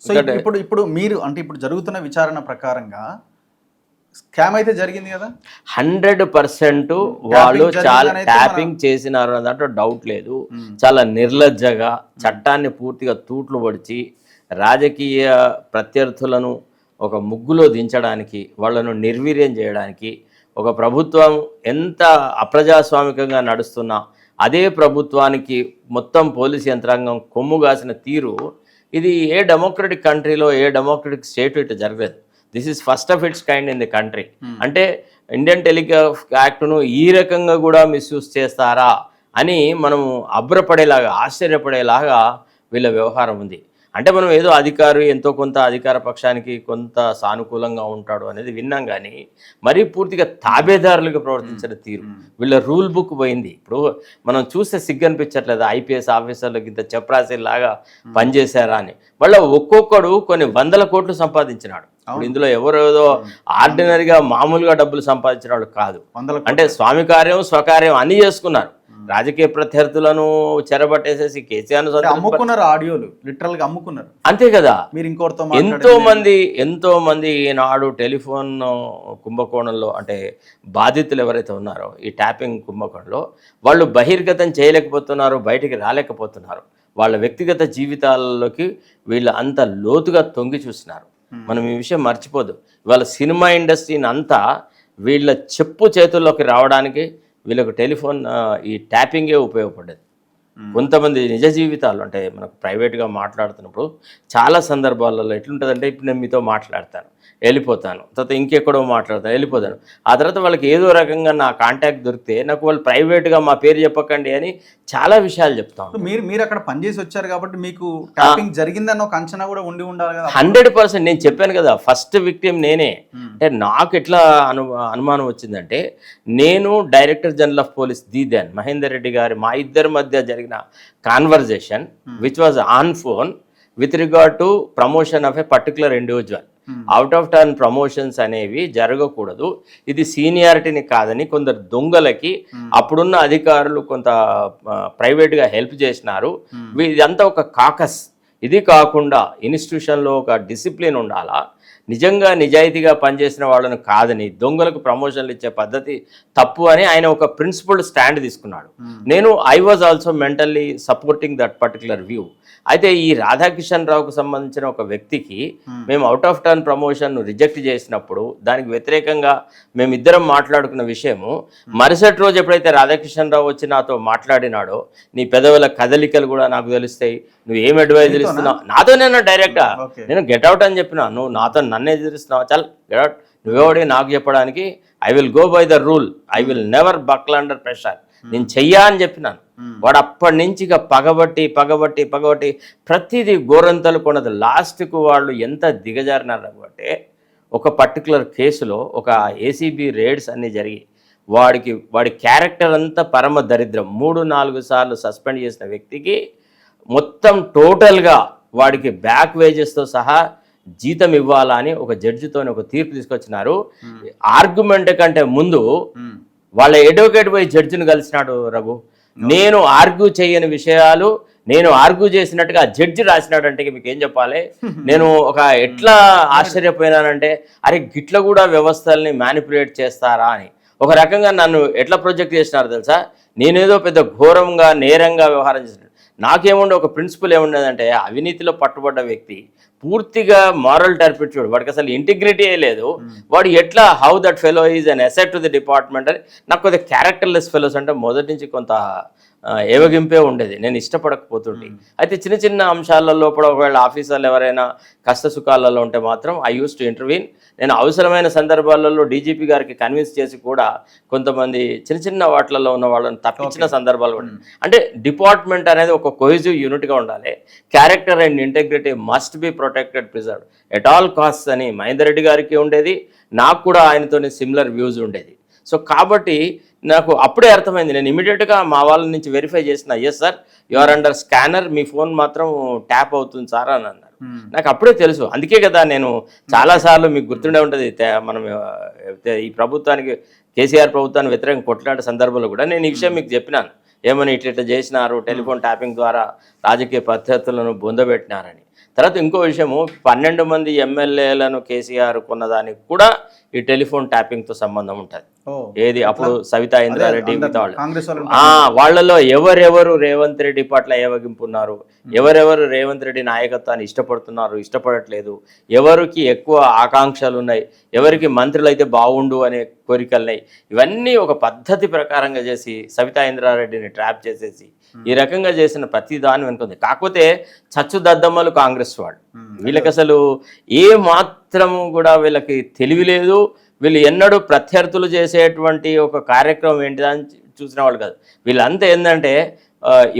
So ఇప్పుడు ఇప్పుడు మీరు అంటే ఇప్పుడు జరుగుతున్న విచారణ ప్రకారంగా స్కామ్ అయితే జరిగింది కదా, 100% వాళ్ళు చాలా ట్యాపింగ్ చేసినారు అన్న దాంట్లో డౌట్ లేదు. చాలా నిర్లజ్జగా చట్టాన్ని పూర్తిగా తూట్లు పొడిచి రాజకీయ ప్రత్యర్థులను ఒక ముగ్గులో దించడానికి, వాళ్ళను నిర్వీర్యం చేయడానికి, ఒక ప్రభుత్వం ఎంత అప్రజాస్వామికంగా నడుస్తున్నా అదే ప్రభుత్వానికి మొత్తం పోలీస్ యంత్రాంగం కొమ్ముగాసిన తీరు, ఇది ఏ డెమోక్రటిక్ కంట్రీలో ఏ డెమోక్రటిక్ స్టేట్ ఇటు జరగలేదు. This is first of it's kind in the country. అంటే ఇండియన్ టెలిగ్రాఫ్ యాక్ట్ను ఈ రకంగా కూడా మిస్యూజ్ చేస్తారా అని మనము అభ్రపడేలాగా, ఆశ్చర్యపడేలాగా వీళ్ళ వ్యవహారం ఉంది. అంటే మనం ఏదో అధికారి ఎంతో కొంత అధికార పక్షానికి కొంత సానుకూలంగా ఉంటాడు అనేది విన్నాం, కానీ మరీ పూర్తిగా తాబేదారులుగా ప్రవర్తించిన తీరు, వీళ్ళ రూల్ బుక్ పోయింది. ఇప్పుడు మనం చూస్తే సిగ్గు అనిపించట్లేదు, ఐపీఎస్ ఆఫీసర్లకు ఇంత చెప్రాసేలాగా పనిచేశారా అని. మళ్ళీ ఒక్కొక్కడు కొన్ని 100 కోట్లు సంపాదించినాడు. ఇప్పుడు ఇందులో ఎవరేదో ఆర్డినరీగా మామూలుగా డబ్బులు సంపాదించిన వాళ్ళు కాదు. అంటే స్వామి కార్యం స్వకార్యం అన్నీ చేసుకున్నారు. రాజకీయ ప్రత్యర్థులను చెరబట్టేసేసి కేసీఆర్ అమ్ముకున్నారు, ఆడియోలు లిటరల్ గా అమ్ముకున్నారు. అంతే కదా, మీరు ఇంకోటితో ఎంతో మంది ఈనాడు టెలిఫోన్ కుంభకోణంలో అంటే బాధితులు ఎవరైతే ఉన్నారో ఈ ట్యాపింగ్ కుంభకోణంలో వాళ్ళు బహిర్గతం చేయలేకపోతున్నారు, బయటికి రాలేకపోతున్నారు. వాళ్ళ వ్యక్తిగత జీవితాలలోకి వీళ్ళు అంత లోతుగా తొంగి చూస్తున్నారు. మనం ఈ విషయం మర్చిపోదు. ఇవాళ సినిమా ఇండస్ట్రీని అంతా వీళ్ళ చెప్పు చేతుల్లోకి రావడానికి వీళ్ళకు టెలిఫోన్ ఈ ట్యాపింగే ఉపయోగపడ్డది. కొంతమంది నిజ జీవితాలు అంటే మనకు ప్రైవేట్గా మాట్లాడుతున్నప్పుడు చాలా సందర్భాలలో ఎట్లుంటుందంటే, ఇప్పుడు నేను మీతో మాట్లాడతాను, వెళ్ళిపోతాను, తర్వాత ఇంకెక్కడో మాట్లాడతాను, వెళ్ళిపోతాను. ఆ తర్వాత వాళ్ళకి ఏదో రకంగా నా కాంటాక్ట్ దొరికితే నాకు వాళ్ళు ప్రైవేట్గా మా పేరు చెప్పకండి అని చాలా విషయాలు చెప్తాను. మీరు అక్కడ పనిచేసి వచ్చారు కాబట్టి మీకు ట్యాపింగ్ జరిగిందన్న ఒక అంచనా కూడా ఉండాలి కదా. 100% నేను చెప్పాను కదా, ఫస్ట్ విక్టిమ్ నేనే. అంటే నాకు ఎట్లా అనుమానం వచ్చిందంటే, నేను డైరెక్టర్ జనరల్ ఆఫ్ పోలీస్ దీదన్ మహేందర్ రెడ్డి గారి మా ఇద్దరి మధ్య జరిగిన conversation which was on phone with regard to promotion of a particular individual. Out of turn promotions అనేవి జరగకూడదు, ఇది సీనియారిటీని కాదని కొందరు దొంగలకి అప్పుడున్న అధికారులు కొంత ప్రైవేట్గా హెల్ప్ చేసినారు. ఇదంతా ఒక కాకస్. ఇది కాకుండా ఇన్స్టిట్యూషన్లో ఒక డిసిప్లిన్ ఉండాలా, నిజంగా నిజాయితీగా పనిచేసిన వాళ్ళను కాదని దొంగలకు ప్రమోషన్లు ఇచ్చే పద్ధతి తప్పు అని ఆయన ఒక ప్రిన్సిపల్డ్ స్టాండ్ తీసుకున్నాడు. నేను I was also mentally supporting that particular view. అయితే ఈ రాధాకిషన్ రావుకు సంబంధించిన ఒక వ్యక్తికి మేము అవుట్ ఆఫ్ టర్న్ ప్రమోషన్ను రిజెక్ట్ చేసినప్పుడు దానికి వ్యతిరేకంగా మేమిద్దరం మాట్లాడుకున్న విషయము, మరుసటి రోజు ఎప్పుడైతే రాధాకిషన్ రావు వచ్చి నాతో మాట్లాడినాడో, నీ పెదవుల కదలికలు కూడా నాకు తెలుస్తాయి, నువ్వు ఏం అడ్వైజర్ ఇస్తున్నావు నాతో, నేను డైరెక్ట్గా నేను గెట్అవుట్ అని చెప్పిన, నువ్వు నాతో నన్ను ఎదిరిస్తున్నావు, చల్ గెట్అవుట్, నువ్వెవడి నాకు చెప్పడానికి, I will go by the rule, I will never buckle under pressure, నేను చెయ్యా అని చెప్పినాను. వాడు అప్పటి నుంచి ఇక పగబట్టి ప్రతిదీ గోరంతలు కొనదు. లాస్ట్కు వాళ్ళు ఎంత దిగజారినారు అంటే, ఒక పర్టికులర్ కేసులో ఒక ఏసీబీ రేడ్స్ అన్నీ జరిగి వాడి క్యారెక్టర్ అంతా పరమ దరిద్రం. 3-4 సార్లు సస్పెండ్ చేసిన వ్యక్తికి మొత్తం టోటల్గా వాడికి బ్యాక్ వేజెస్తో సహా జీతం ఇవ్వాలా అని ఒక జడ్జితో ఒక తీర్పు తీసుకొచ్చినారు. ఆర్గ్యుమెంట్ కంటే ముందు వాళ్ళ అడ్వకేట్ పోయి జడ్జిని కలిసినాడు రఘు. నేను ఆర్గ్యూ చేయని విషయాలు నేను ఆర్గ్యూ చేసినట్టుగా జడ్జి రాసినాడంటే మీకు ఏం చెప్పాలి. నేను ఒక ఎట్లా ఆశ్చర్యపోయినానంటే, అరే గిట్ల కూడా వ్యవస్థల్ని మ్యానిపులేట్ చేస్తారా అని. ఒక రకంగా నన్ను ఎట్లా ప్రొజెక్ట్ చేసినారు తెలుసా, నేనేదో పెద్ద ఘోరంగా నేరంగా వ్యవహారం చేసినట్టు. నాకేముండే ఒక ప్రిన్సిపల్ ఏముండేదంటే, అవినీతిలో పట్టుబడ్డ వ్యక్తి పూర్తిగా మారల్ టర్పిట్యూడ్, వాడికి అసలు ఇంటిగ్రిటీయే లేదు, వాడు ఎట్లా how that fellow is an asset to the department అని. నాకు కొద్దిగా క్యారెక్టర్లెస్ ఫెలోస్ అంటే మొదటి నుంచి కొంత ఏవగింపే ఉండేది, నేను ఇష్టపడకపోతుంటే. అయితే చిన్న చిన్న అంశాలలో కూడా ఒకవేళ ఆఫీసర్లు ఎవరైనా కష్ట సుఖాలలో ఉంటే మాత్రం ఐ యూస్ టు ఇంటర్వ్యూన్. నేను అవసరమైన సందర్భాలలో డీజీపీ గారికి కన్విన్స్ చేసి కూడా కొంతమంది చిన్న చిన్న వాటిలలో ఉన్న వాళ్ళని తప్పించిన సందర్భాలు కూడా. అంటే డిపార్ట్మెంట్ అనేది ఒక కోహెసివ్ యూనిట్గా ఉండాలి. Character and integrity must be protected, preserved at all costs అని మహేందర్ రెడ్డి గారికి ఉండేది, నాకు కూడా ఆయనతోనే సిమిలర్ వ్యూస్ ఉండేది. సో కాబట్టి నాకు అప్పుడే అర్థమైంది. నేను ఇమీడియట్గా మా వాళ్ళ నుంచి వెరిఫై చేసిన, yes sir you are under scanner, మీ ఫోన్ మాత్రం ట్యాప్ అవుతుంది సార్ అని అన్నారు. నాకు అప్పుడే తెలుసు. అందుకే కదా నేను చాలాసార్లు మీకు గుర్తుండే ఉంటుంది, మనం ఈ ప్రభుత్వానికి కేసీఆర్ ప్రభుత్వాన్ని వ్యతిరేకంగా కొట్లాడే సందర్భంలో కూడా నేను ఈ విషయం మీకు చెప్పినాను, ఏమని ఇట్లా చేసినారు, టెలిఫోన్ ట్యాపింగ్ ద్వారా రాజకీయ ప్రత్యర్థులను బొందబెట్టినారని. తర్వాత ఇంకో విషయము 12 మంది ఎమ్మెల్యేలను కేసీఆర్ కొన్నదానికి కూడా ఈ టెలిఫోన్ ట్యాపింగ్తో సంబంధం ఉంటుంది. ఏది అప్పుడు సవితా ఇంద్రారెడ్డి మిగతా వాళ్ళు కాంగ్రెస్ వాళ్ళు వాళ్ళలో ఎవరెవరు రేవంత్ రెడ్డి పట్ల ఏవగింపు ఉన్నారు, ఎవరెవరు రేవంత్ రెడ్డి నాయకత్వాన్ని ఇష్టపడుతున్నారు, ఇష్టపడట్లేదు, ఎవరికి ఎక్కువ ఆకాంక్షలు ఉన్నాయి, ఎవరికి మంత్రులు అయితే బాగుండు అనే కోరికలున్నాయి, ఇవన్నీ ఒక పద్ధతి ప్రకారంగా చేసి సవితా ఇంద్రారెడ్డిని ట్రాప్ చేసేసి ఈ రకంగా చేసిన ప్రతి దాని వెనుకుంది. కాకపోతే చచ్చు దద్దమ్మలు కాంగ్రెస్ వాళ్ళు, వీళ్ళకి అసలు ఏ మాత్రము కూడా వీళ్ళకి తెలివి లేదు. వీళ్ళు ఎన్నడూ ప్రత్యర్థులు చేసేటువంటి ఒక కార్యక్రమం ఏంటిదని చూసిన వాళ్ళు కాదు. వీళ్ళంతా ఏంటంటే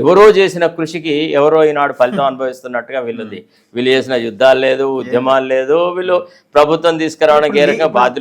ఎవరో చేసిన కృషికి ఎవరో ఈనాడు ఫలితం అనుభవిస్తున్నట్టుగా వీళ్ళుంది. వీళ్ళు చేసిన యుద్ధాలు లేదు, ఉద్యమాలు లేదు, వీళ్ళు ప్రభుత్వం తీసుకురావడానికి ఏ రకంగా బాధ్యత